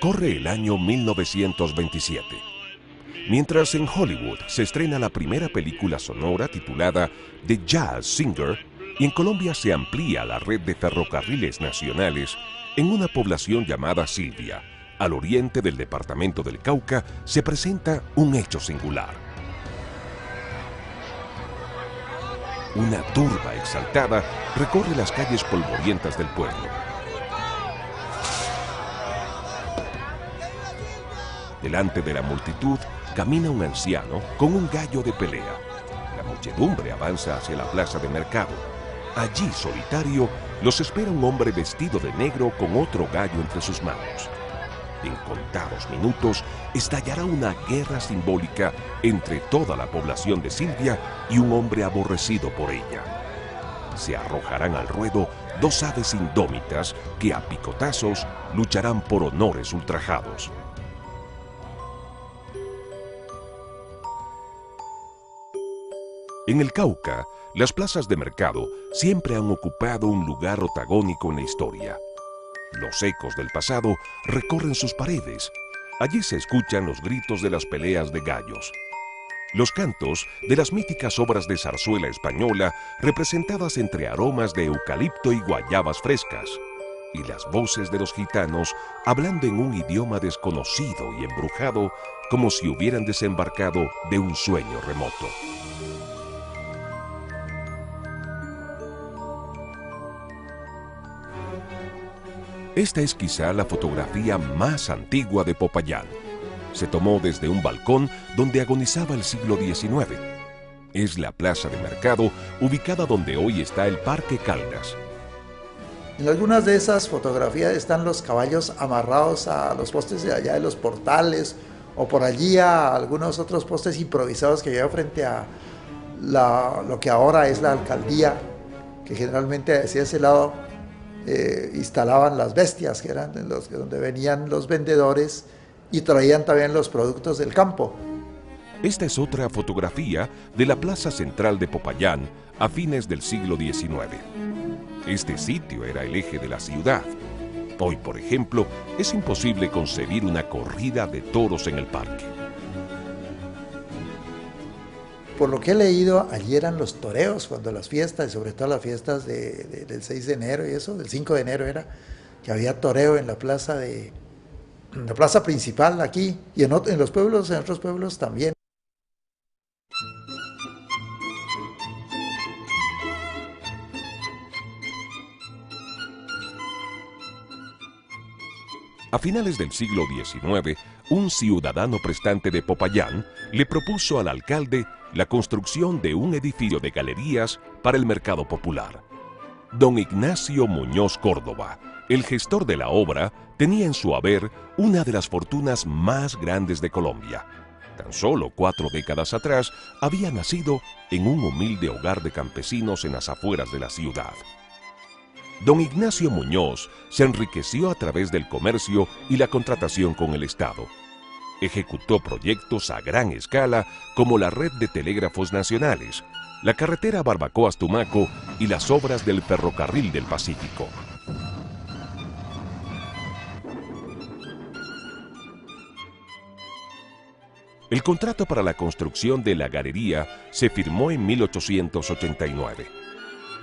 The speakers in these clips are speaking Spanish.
Corre el año 1927. Mientras en Hollywood se estrena la primera película sonora titulada The Jazz Singer, y en Colombia se amplía la red de ferrocarriles nacionales, en una población llamada Silvia, al oriente del departamento del Cauca, se presenta un hecho singular. Una turba exaltada recorre las calles polvorientas del pueblo. Delante de la multitud camina un anciano con un gallo de pelea. La muchedumbre avanza hacia la plaza de mercado. Allí, solitario, los espera un hombre vestido de negro con otro gallo entre sus manos. En contados minutos estallará una guerra simbólica entre toda la población de Silvia y un hombre aborrecido por ella. Se arrojarán al ruedo dos aves indómitas que a picotazos lucharán por honores ultrajados. En el Cauca, las plazas de mercado siempre han ocupado un lugar protagónico en la historia. Los ecos del pasado recorren sus paredes. Allí se escuchan los gritos de las peleas de gallos. Los cantos de las míticas obras de zarzuela española representadas entre aromas de eucalipto y guayabas frescas. Y las voces de los gitanos hablando en un idioma desconocido y embrujado como si hubieran desembarcado de un sueño remoto. Esta es quizá la fotografía más antigua de Popayán. Se tomó desde un balcón donde agonizaba el siglo XIX. Es la plaza de mercado ubicada donde hoy está el Parque Caldas. En algunas de esas fotografías están los caballos amarrados a los postes de allá de los portales o por allí a algunos otros postes improvisados que había frente a lo que ahora es la alcaldía, que generalmente hacia ese lado instalaban las bestias, que eran donde venían los vendedores y traían también los productos del campo. Esta es otra fotografía de la plaza central de Popayán a fines del siglo XIX. Este sitio era el eje de la ciudad. Hoy, por ejemplo, es imposible concebir una corrida de toros en el parque. Por lo que he leído, allí eran los toreos, cuando las fiestas, y sobre todo las fiestas del 6 de enero y eso, del 5 de enero era, que había toreo en la plaza principal aquí, y en los pueblos, en otros pueblos también. A finales del siglo XIX, un ciudadano prestante de Popayán le propuso al alcalde la construcción de un edificio de galerías para el mercado popular. Don Ignacio Muñoz Córdoba, el gestor de la obra, tenía en su haber una de las fortunas más grandes de Colombia. Tan solo 4 décadas atrás había nacido en un humilde hogar de campesinos en las afueras de la ciudad. Don Ignacio Muñoz se enriqueció a través del comercio y la contratación con el Estado. Ejecutó proyectos a gran escala como la red de telégrafos nacionales, la carretera Barbacoas-Tumaco y las obras del ferrocarril del Pacífico. El contrato para la construcción de la galería se firmó en 1889.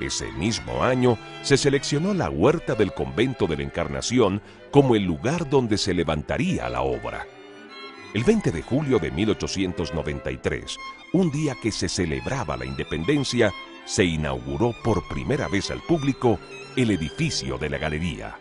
Ese mismo año se seleccionó la huerta del convento de la Encarnación como el lugar donde se levantaría la obra. El 20 de julio de 1893, un día que se celebraba la independencia, se inauguró por primera vez al público el edificio de la galería.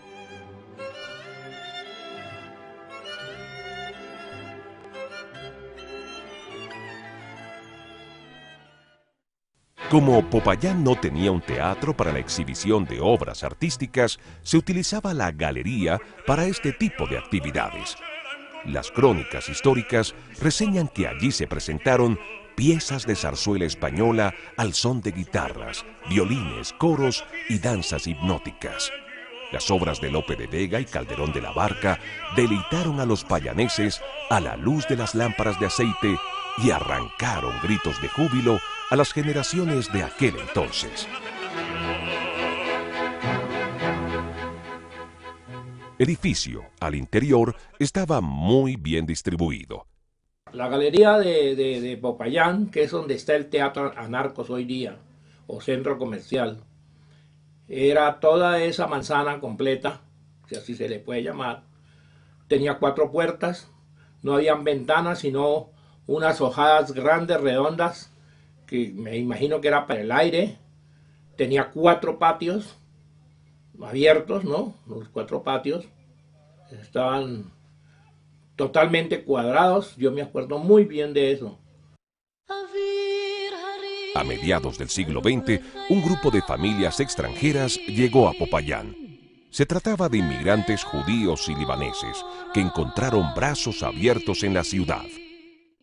Como Popayán no tenía un teatro para la exhibición de obras artísticas, se utilizaba la galería para este tipo de actividades. Las crónicas históricas reseñan que allí se presentaron piezas de zarzuela española al son de guitarras, violines, coros y danzas hipnóticas. Las obras de Lope de Vega y Calderón de la Barca deleitaron a los payaneses a la luz de las lámparas de aceite y arrancaron gritos de júbilo a las generaciones de aquel entonces. Edificio, al interior, estaba muy bien distribuido. La galería de Popayán, que es donde está el Teatro Anarcos hoy día, o centro comercial, era toda esa manzana completa, si así se le puede llamar. Tenía 4 puertas, no habían ventanas, sino unas hojadas grandes, redondas, que me imagino que era para el aire. Tenía 4 patios abiertos, ¿no? Los 4 patios estaban totalmente cuadrados, yo me acuerdo muy bien de eso. A mediados del siglo XX, un grupo de familias extranjeras llegó a Popayán. Se trataba de inmigrantes judíos y libaneses que encontraron brazos abiertos en la ciudad.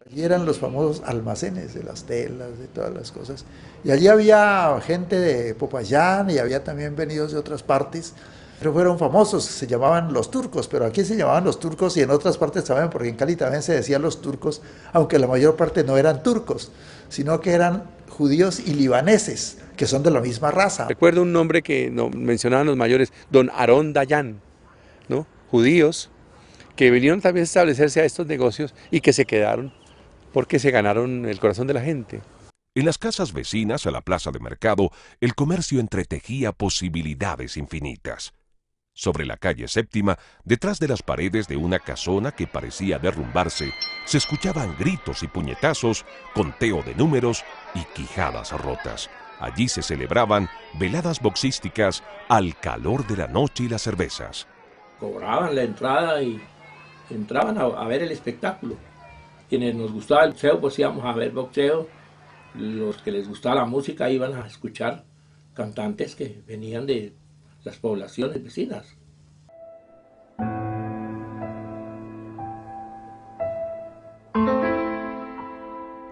Allí eran los famosos almacenes de las telas, de todas las cosas. Y allí había gente de Popayán y había también venidos de otras partes, pero fueron famosos, se llamaban los turcos, pero aquí se llamaban los turcos y en otras partes también, porque en Cali también se decían los turcos, aunque la mayor parte no eran turcos, sino que eran judíos y libaneses, que son de la misma raza. Recuerdo un nombre que mencionaban los mayores, don Aarón Dayan, ¿no? Judíos que vinieron también a establecerse a estos negocios y que se quedaron porque se ganaron el corazón de la gente. En las casas vecinas a la plaza de mercado, el comercio entretejía posibilidades infinitas. Sobre la calle Séptima, detrás de las paredes de una casona que parecía derrumbarse, se escuchaban gritos y puñetazos, conteo de números y quijadas rotas. Allí se celebraban veladas boxísticas al calor de la noche y las cervezas. Cobraban la entrada y entraban a ver el espectáculo. Quienes nos gustaba el boxeo, pues íbamos a ver boxeo. Los que les gustaba la música iban a escuchar cantantes que venían de las poblaciones vecinas.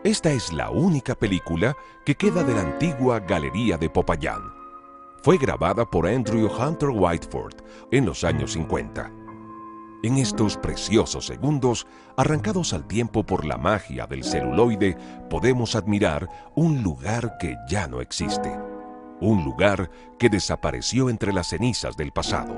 Esta es la única película que queda de la antigua Galería de Popayán. Fue grabada por Andrew Hunter Whiteford en los años 50. En estos preciosos segundos, arrancados al tiempo por la magia del celuloide, podemos admirar un lugar que ya no existe. Un lugar que desapareció entre las cenizas del pasado.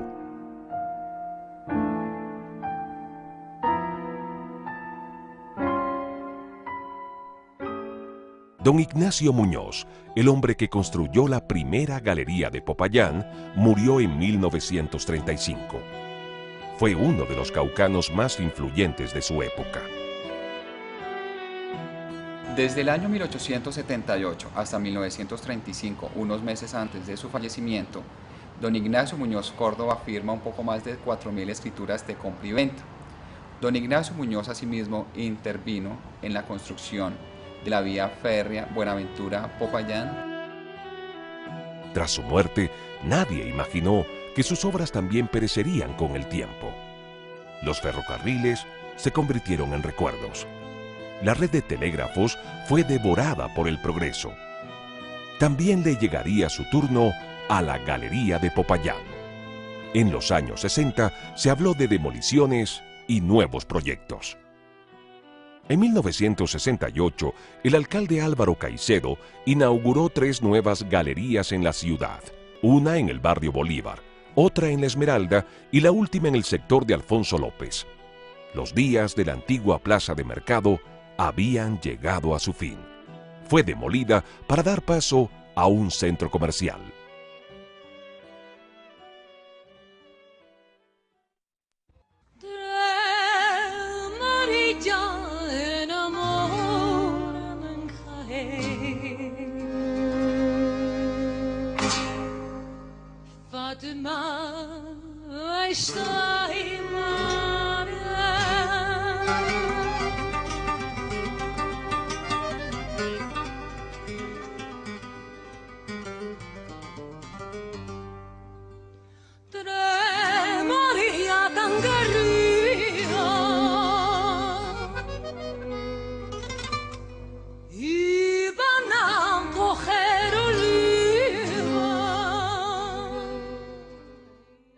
Don Ignacio Muñoz, el hombre que construyó la primera galería de Popayán, murió en 1935. Fue uno de los caucanos más influyentes de su época. Desde el año 1878 hasta 1935, unos meses antes de su fallecimiento, don Ignacio Muñoz Córdoba firma un poco más de 4.000 escrituras de compra y venta. Don Ignacio Muñoz asimismo intervino en la construcción de la vía férrea Buenaventura-Popayán. Tras su muerte, nadie imaginó que sus obras también perecerían con el tiempo. Los ferrocarriles se convirtieron en recuerdos. La red de telégrafos fue devorada por el progreso. También le llegaría su turno a la Galería de Popayán. En los años 60 se habló de demoliciones y nuevos proyectos. En 1968, el alcalde Álvaro Caicedo inauguró 3 nuevas galerías en la ciudad, una en el barrio Bolívar, otra en La Esmeralda y la última en el sector de Alfonso López. Los días de la antigua plaza de mercado habían llegado a su fin. Fue demolida para dar paso a un centro comercial.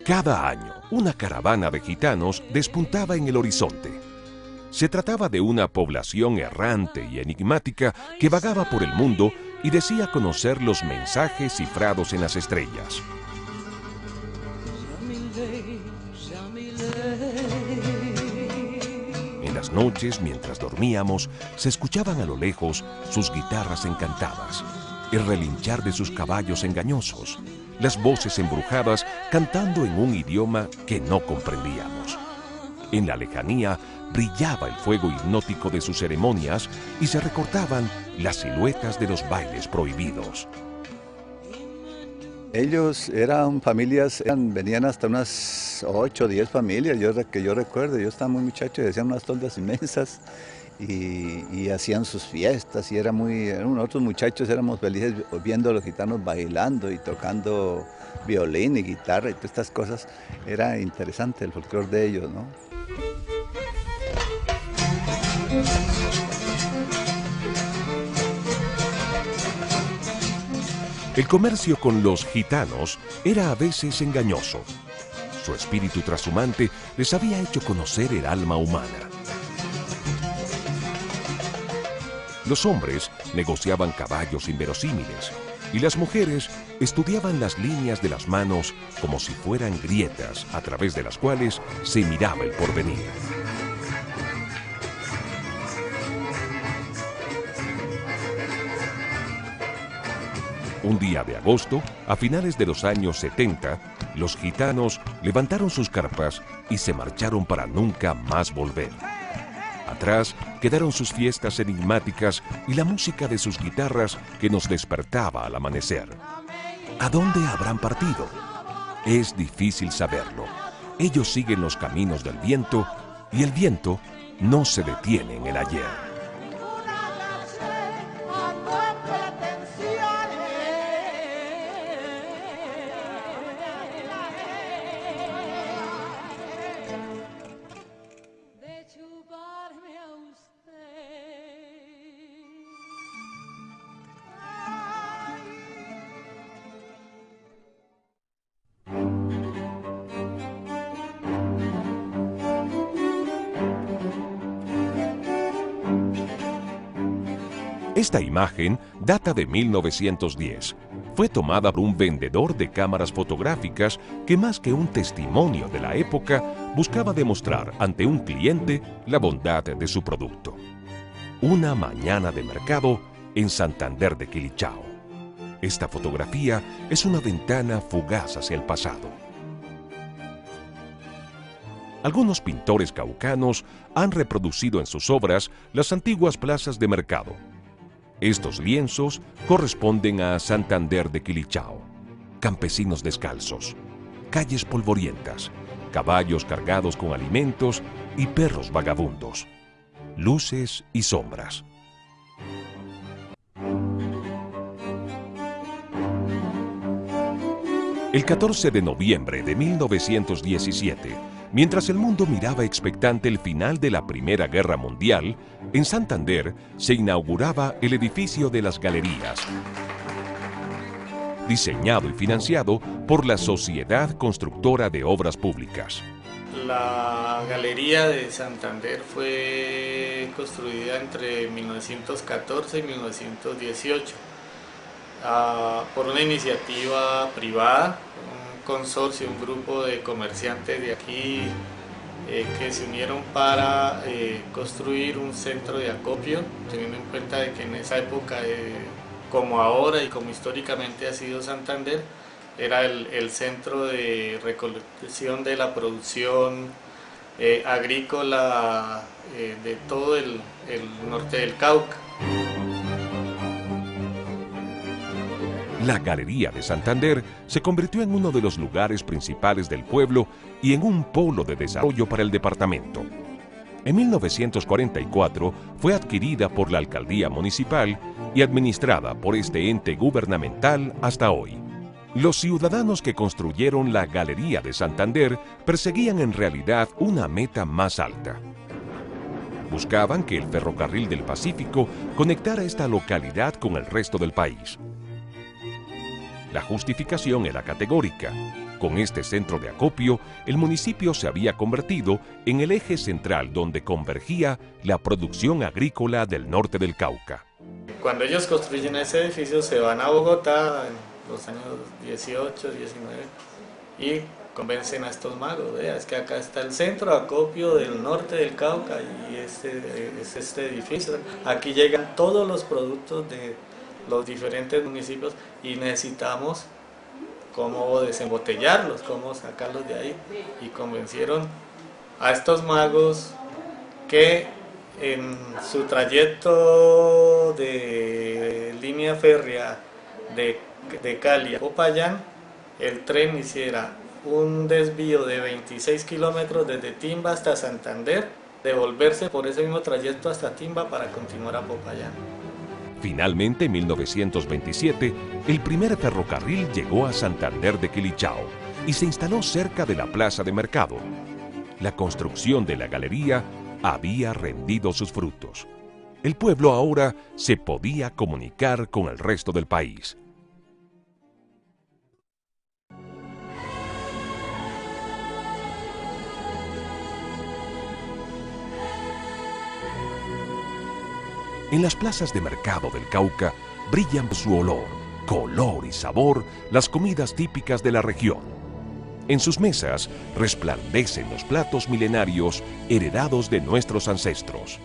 Cada año, una caravana de gitanos despuntaba en el horizonte. Se trataba de una población errante y enigmática que vagaba por el mundo y decía conocer los mensajes cifrados en las estrellas. noches, mientras dormíamos, se escuchaban a lo lejos sus guitarras encantadas, el relinchar de sus caballos engañosos, las voces embrujadas cantando en un idioma que no comprendíamos. En la lejanía brillaba el fuego hipnótico de sus ceremonias y se recortaban las siluetas de los bailes prohibidos. Ellos eran familias, venían hasta unas 8 o 10 familias, que yo recuerdo. Yo estaba muy muchacho y hacían unas toldas inmensas y hacían sus fiestas y nosotros muchachos éramos felices viendo a los gitanos bailando y tocando violín y guitarra y todas estas cosas. Era interesante el folclore de ellos, ¿no? El comercio con los gitanos era a veces engañoso. Su espíritu trashumante les había hecho conocer el alma humana. Los hombres negociaban caballos inverosímiles y las mujeres estudiaban las líneas de las manos como si fueran grietas a través de las cuales se miraba el porvenir. Un día de agosto, a finales de los años 70, los gitanos levantaron sus carpas y se marcharon para nunca más volver. Atrás quedaron sus fiestas enigmáticas y la música de sus guitarras que nos despertaba al amanecer. ¿A dónde habrán partido? Es difícil saberlo. Ellos siguen los caminos del viento y el viento no se detiene en el ayer. Esta imagen data de 1910. Fue tomada por un vendedor de cámaras fotográficas que, más que un testimonio de la época, buscaba demostrar ante un cliente la bondad de su producto. Una mañana de mercado en Santander de Quilichao. Esta fotografía es una ventana fugaz hacia el pasado. Algunos pintores caucanos han reproducido en sus obras las antiguas plazas de mercado. Estos lienzos corresponden a Santander de Quilichao, campesinos descalzos, calles polvorientas, caballos cargados con alimentos y perros vagabundos, luces y sombras. El 14 de noviembre de 1917, mientras el mundo miraba expectante el final de la Primera Guerra Mundial, en Santander se inauguraba el edificio de las Galerías, diseñado y financiado por la Sociedad Constructora de Obras Públicas. La Galería de Santander fue construida entre 1914 y 1918 por una iniciativa privada, un consorcio, un grupo de comerciantes de aquí que se unieron para construir un centro de acopio, teniendo en cuenta de que en esa época, como ahora y como históricamente ha sido Santander, era el centro de recolección de la producción agrícola de todo el norte del Cauca. La Galería de Santander se convirtió en uno de los lugares principales del pueblo y en un polo de desarrollo para el departamento. En 1944 fue adquirida por la alcaldía municipal y administrada por este ente gubernamental hasta hoy. Los ciudadanos que construyeron la Galería de Santander perseguían en realidad una meta más alta. Buscaban que el ferrocarril del Pacífico conectara esta localidad con el resto del país. La justificación era categórica. Con este centro de acopio, el municipio se había convertido en el eje central donde convergía la producción agrícola del norte del Cauca. Cuando ellos construyen ese edificio se van a Bogotá en los años 18, 19 y convencen a estos magos, vea, es que acá está el centro de acopio del norte del Cauca y es este edificio. Aquí llegan todos los productos de los diferentes municipios y necesitamos cómo desembotellarlos, cómo sacarlos de ahí. Y convencieron a estos magos que en su trayecto de línea férrea de Cali a Popayán, el tren hiciera un desvío de 26 kilómetros desde Timba hasta Santander, devolverse por ese mismo trayecto hasta Timba para continuar a Popayán. Finalmente, en 1927, el primer ferrocarril llegó a Santander de Quilichao y se instaló cerca de la plaza de mercado. La construcción de la galería había rendido sus frutos. El pueblo ahora se podía comunicar con el resto del país. En las plazas de mercado del Cauca brillan por su olor, color y sabor las comidas típicas de la región. En sus mesas resplandecen los platos milenarios heredados de nuestros ancestros.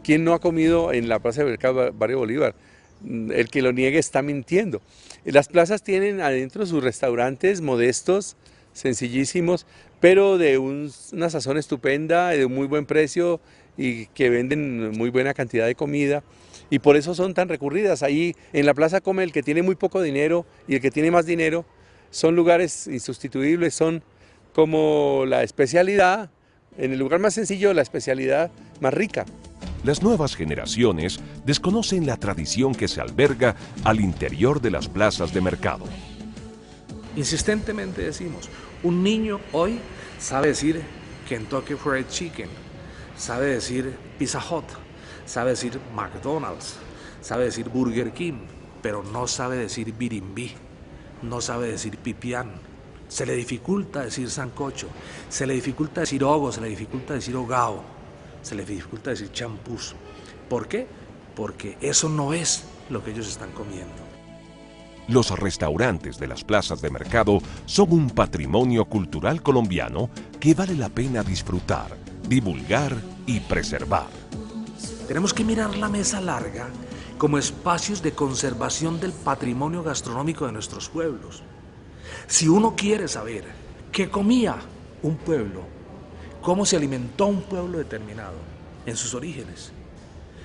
¿Quién no ha comido en la plaza de mercado Barrio Bolívar? El que lo niegue está mintiendo. Las plazas tienen adentro sus restaurantes modestos, sencillísimos, pero de una sazón estupenda, de un muy buen precio y que venden muy buena cantidad de comida y por eso son tan recurridas. Ahí en la plaza come el que tiene muy poco dinero y el que tiene más dinero. Son lugares insustituibles, son como la especialidad, en el lugar más sencillo, la especialidad más rica. Las nuevas generaciones desconocen la tradición que se alberga al interior de las plazas de mercado. Insistentemente decimos, un niño hoy sabe decir Kentucky Fried Chicken, sabe decir Pizza Hut, sabe decir McDonald's, sabe decir Burger King, pero no sabe decir birimbí, no sabe decir pipián. Se le dificulta decir sancocho, se le dificulta decir ogo, se le dificulta decir hogao, se le dificulta decir champús. ¿Por qué? Porque eso no es lo que ellos están comiendo. Los restaurantes de las plazas de mercado son un patrimonio cultural colombiano que vale la pena disfrutar, divulgar y preservar. Tenemos que mirar la mesa larga como espacios de conservación del patrimonio gastronómico de nuestros pueblos. Si uno quiere saber qué comía un pueblo, cómo se alimentó un pueblo determinado en sus orígenes,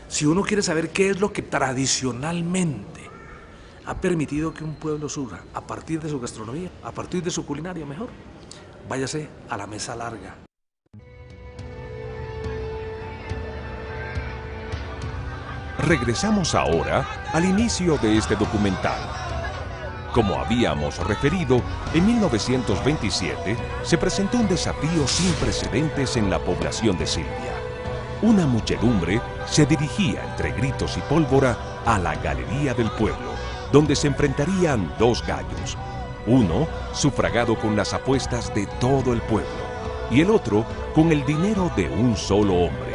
si uno quiere saber qué es lo que tradicionalmente ha permitido que un pueblo surja a partir de su gastronomía, a partir de su culinaria mejor, váyase a la mesa larga. Regresamos ahora al inicio de este documental. Como habíamos referido, en 1927 se presentó un desafío sin precedentes en la población de Silvia. Una muchedumbre se dirigía entre gritos y pólvora a la galería del pueblo, donde se enfrentarían dos gallos. Uno sufragado con las apuestas de todo el pueblo y el otro con el dinero de un solo hombre.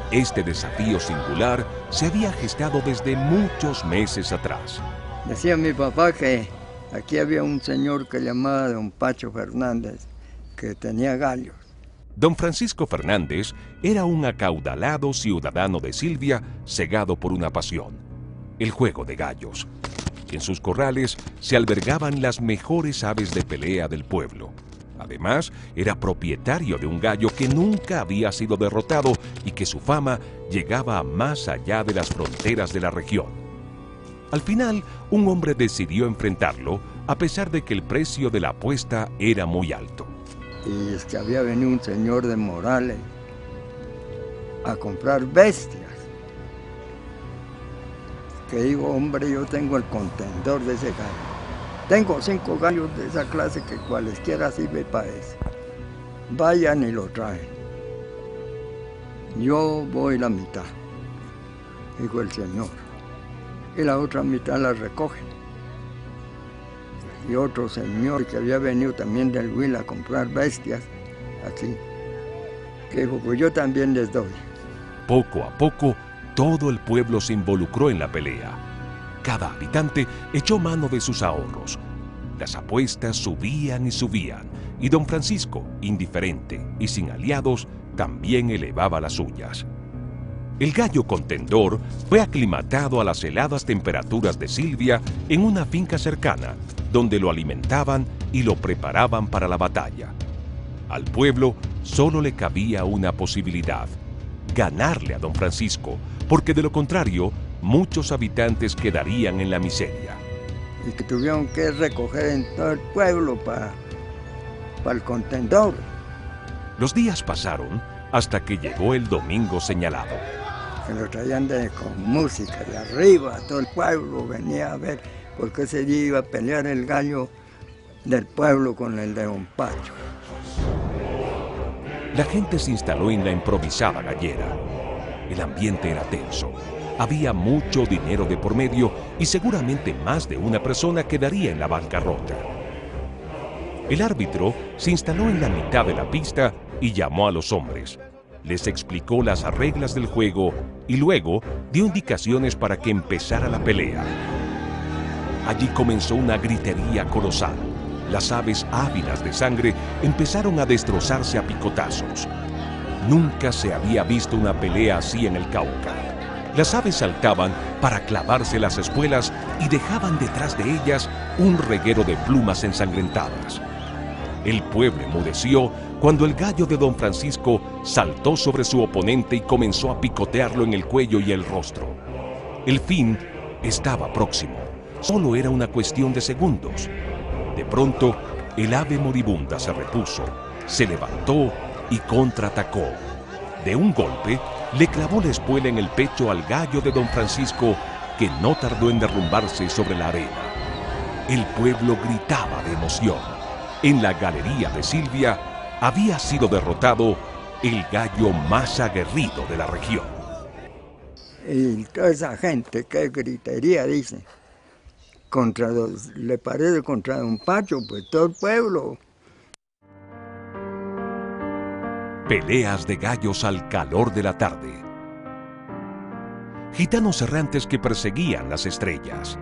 Este desafío singular se había gestado desde muchos meses atrás. Decía mi papá que aquí había un señor que llamaba don Pacho Fernández, que tenía gallos. Don Francisco Fernández era un acaudalado ciudadano de Silvia cegado por una pasión, el juego de gallos. En sus corrales se albergaban las mejores aves de pelea del pueblo. Además, era propietario de un gallo que nunca había sido derrotado y que su fama llegaba más allá de las fronteras de la región. Al final, un hombre decidió enfrentarlo a pesar de que el precio de la apuesta era muy alto. Y es que había venido un señor de Morales a comprar bestias. Que digo, hombre, yo tengo el contendor de ese gallo. Tengo 5 gallos de esa clase que cualesquiera sirve para eso. Vayan y lo traen. Yo voy la mitad, dijo el señor. Y la otra mitad la recogen. Y otro señor que había venido también del Huila a comprar bestias, así, que dijo, pues yo también les doy. Poco a poco, todo el pueblo se involucró en la pelea. Cada habitante echó mano de sus ahorros. Las apuestas subían y subían, y don Francisco, indiferente y sin aliados, también elevaba las suyas. El gallo contendor fue aclimatado a las heladas temperaturas de Silvia en una finca cercana, donde lo alimentaban y lo preparaban para la batalla. Al pueblo solo le cabía una posibilidad: ganarle a don Francisco, porque de lo contrario, muchos habitantes quedarían en la miseria. Y que tuvieron que recoger en todo el pueblo para el contendor. Los días pasaron hasta que llegó el domingo señalado. Que lo traían con música de arriba, todo el pueblo venía a ver, porque ese día iba a pelear el gallo del pueblo con el de don Pacho. La gente se instaló en la improvisada gallera. El ambiente era tenso. Había mucho dinero de por medio y seguramente más de una persona quedaría en la bancarrota. El árbitro se instaló en la mitad de la pista y llamó a los hombres. Les explicó las reglas del juego y luego dio indicaciones para que empezara la pelea. Allí comenzó una gritería colosal. Las aves ávidas de sangre empezaron a destrozarse a picotazos. Nunca se había visto una pelea así en el Cauca. Las aves saltaban para clavarse las espuelas y dejaban detrás de ellas un reguero de plumas ensangrentadas. El pueblo enmudeció cuando el gallo de don Francisco saltó sobre su oponente y comenzó a picotearlo en el cuello y el rostro. El fin estaba próximo. Solo era una cuestión de segundos. De pronto, el ave moribunda se repuso, se levantó y contraatacó. De un golpe, le clavó la espuela en el pecho al gallo de don Francisco, que no tardó en derrumbarse sobre la arena. El pueblo gritaba de emoción. En la galería de Silvia había sido derrotado el gallo más aguerrido de la región. Y toda esa gente, qué gritería, dice. Le parece contra don Pacho, pues todo el pueblo. Peleas de gallos al calor de la tarde. Gitanos errantes que perseguían las estrellas.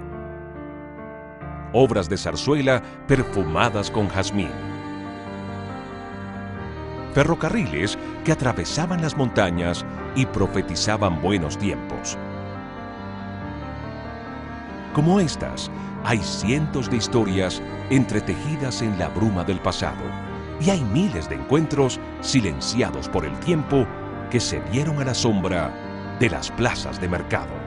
Obras de zarzuela perfumadas con jazmín. Ferrocarriles que atravesaban las montañas y profetizaban buenos tiempos. Como estas, hay cientos de historias entretejidas en la bruma del pasado, y hay miles de encuentros silenciados por el tiempo que se dieron a la sombra de las plazas de mercado.